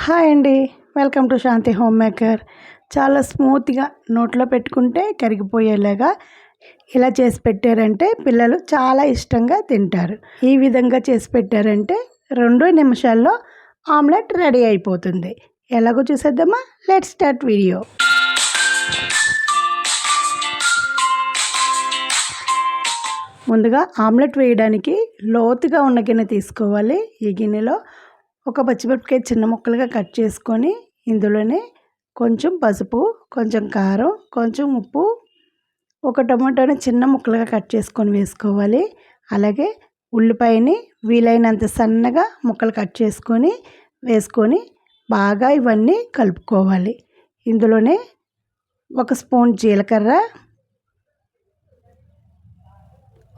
Hi అండి, welcome to Shanti home maker. చాలా స్మూత్గా నోట్లో పెట్టుకుంటే కరిగిపోయేలాగా ఇలా చేసి పెట్టారంటే పిల్లలు చాలా ఇష్టంగా తింటారు. ఈ విధంగా చేసి పెట్టారంటే 2 నిమిషాల్లో ఆమ్లెట్ రెడీ అయిపోతుంది. ఎలాగో చూసేద్దామా? Let's start video. ముందుగా ఆమ్లెట్ వేయడానికి లోతుగా ఉన్న గిన్నె తీసుకోవాలి. ఈ గిన్నెలో ఒక పచ్చిమిరపకాయ చిన్న ముక్కలుగా కట్ చేసుకొని ఇందులోనే కొంచెం పసుపు, కొంచెం కారం, కొంచెం ఉప్పు, ఒక టమాటాని చిన్న ముక్కలుగా కట్ చేసుకొని వేసుకోవాలి. అలాగే ఉల్లిపాయని వీలైనంత సన్నగా ముక్కలు కట్ చేసుకొని వేసుకొని బాగా ఇవన్నీ కలుపుకోవాలి. ఇందులోనే 1 స్పూన్ జీలకర్ర,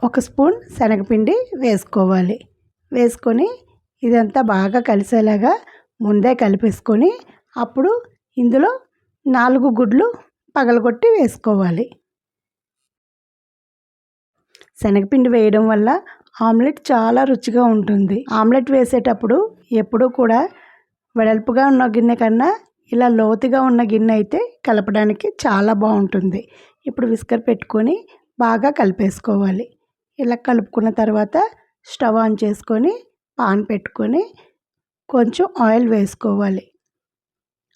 1 స్పూన్ శనగపిండి వేసుకోవాలి. వేసుకొని ఇదంతా బాగా కలిసేలాగా ముందే కలిపేసుకొని అప్పుడు ఇందులో 4 గుడ్లు పగలగొట్టి వేసుకోవాలి. శనగపిండి వేయడం వల్ల ఆమ్లెట్ చాలా రుచిగా ఉంటుంది. ఆమ్లెట్ వేసేటప్పుడు ఎప్పుడూ కూడా వెడల్పుగా ఉన్న గిన్నె కన్నా ఇలా లోతుగా ఉన్న గిన్నె అయితే కలపడానికి చాలా బాగుంటుంది. ఇప్పుడు విస్కర్ పెట్టుకొని బాగా కలిపేసుకోవాలి. ఇలా కలుపుకున్న తర్వాత స్టవ్ ఆన్ చేసుకొని పాన్ పెట్టుకొని కొంచెం ఆయిల్ వేసుకోవాలి.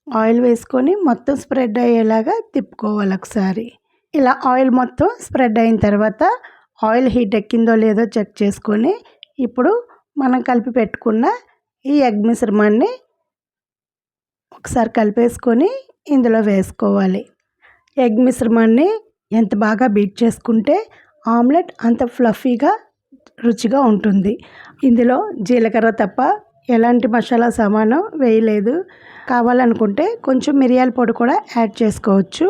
ఆయిల్ వేసుకొని మొత్తం స్ప్రెడ్ అయ్యేలాగా తిప్పుకోవాలి ఒకసారి. ఇలా ఆయిల్ మొత్తం స్ప్రెడ్ అయిన తర్వాత ఆయిల్ హీట్ ఎక్కిందో లేదో చెక్ చేసుకొని ఇప్పుడు మనం కలిపి పెట్టుకున్న ఈ ఎగ్ మిశ్రమాన్ని ఒకసారి కలిపేసుకొని ఇందులో వేసుకోవాలి. ఎగ్ మిశ్రమాన్ని ఎంత బాగా బీట్ చేసుకుంటే ఆమ్లెట్ అంత ఫ్లఫీగా రుచిగా ఉంటుంది. ఇందులో జీలకర్ర తప్ప ఎలాంటి మసాలా సామాను వేయలేదు. కావాలనుకుంటే కొంచెం మిరియాల పొడి కూడా యాడ్ చేసుకోవచ్చు.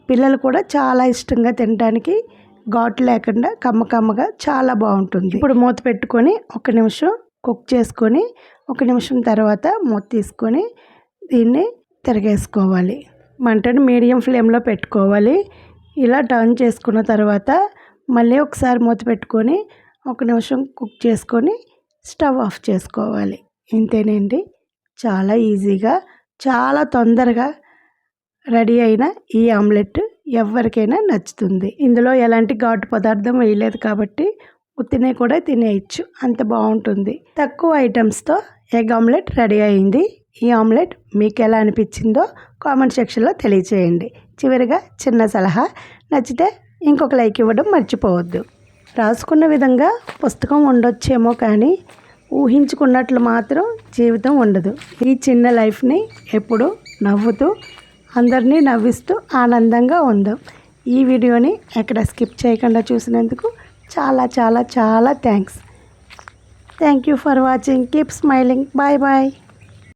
పిల్లలు కూడా చాలా ఇష్టంగా తినడానికి ఘాటు లేకుండా కమ్మగా చాలా బాగుంటుంది. ఇప్పుడు మూత పెట్టుకొని 1 నిమిషం కుక్ చేసుకొని 1 నిమిషం తర్వాత మూత తీసుకొని దీన్ని తిరగేసుకోవాలి. మంటను మీడియం ఫ్లేమ్లో పెట్టుకోవాలి. ఇలా టర్న్ చేసుకున్న తర్వాత మళ్ళీ ఒకసారి మూత పెట్టుకొని 1 నిమిషం కుక్ చేసుకొని స్టవ్ ఆఫ్ చేసుకోవాలి. ఇంతేనండి, చాలా ఈజీగా చాలా తొందరగా రెడీ అయిన ఈ ఆమ్లెట్ ఎవరికైనా నచ్చుతుంది. ఇందులో ఎలాంటి ఘాటు పదార్థం వేయలేదు కాబట్టి ఉత్తినే కూడా తినేయచ్చు, అంత బాగుంటుంది. తక్కువ ఐటమ్స్తో ఎగ్ ఆమ్లెట్ రెడీ అయింది. ఈ ఆమ్లెట్ మీకు ఎలా అనిపించిందో కామెంట్ సెక్షన్లో తెలియచేయండి. చివరిగా చిన్న సలహా, నచ్చితే ఇంకొక లైక్ ఇవ్వడం మర్చిపోవద్దు. రాసుకున్న విధంగా పుస్తకం ఉండొచ్చేమో కానీ ఊహించుకున్నట్లు మాత్రం జీవితం ఉండదు. ఈ చిన్న లైఫ్ని ఎప్పుడూ నవ్వుతూ అందరినీ నవ్విస్తూ ఆనందంగా ఉందాం. ఈ వీడియోని ఎక్కడ స్కిప్ చేయకుండా చూసినందుకు చాలా చాలా చాలా thanks. Thank you for watching. Keep smiling. Bye bye.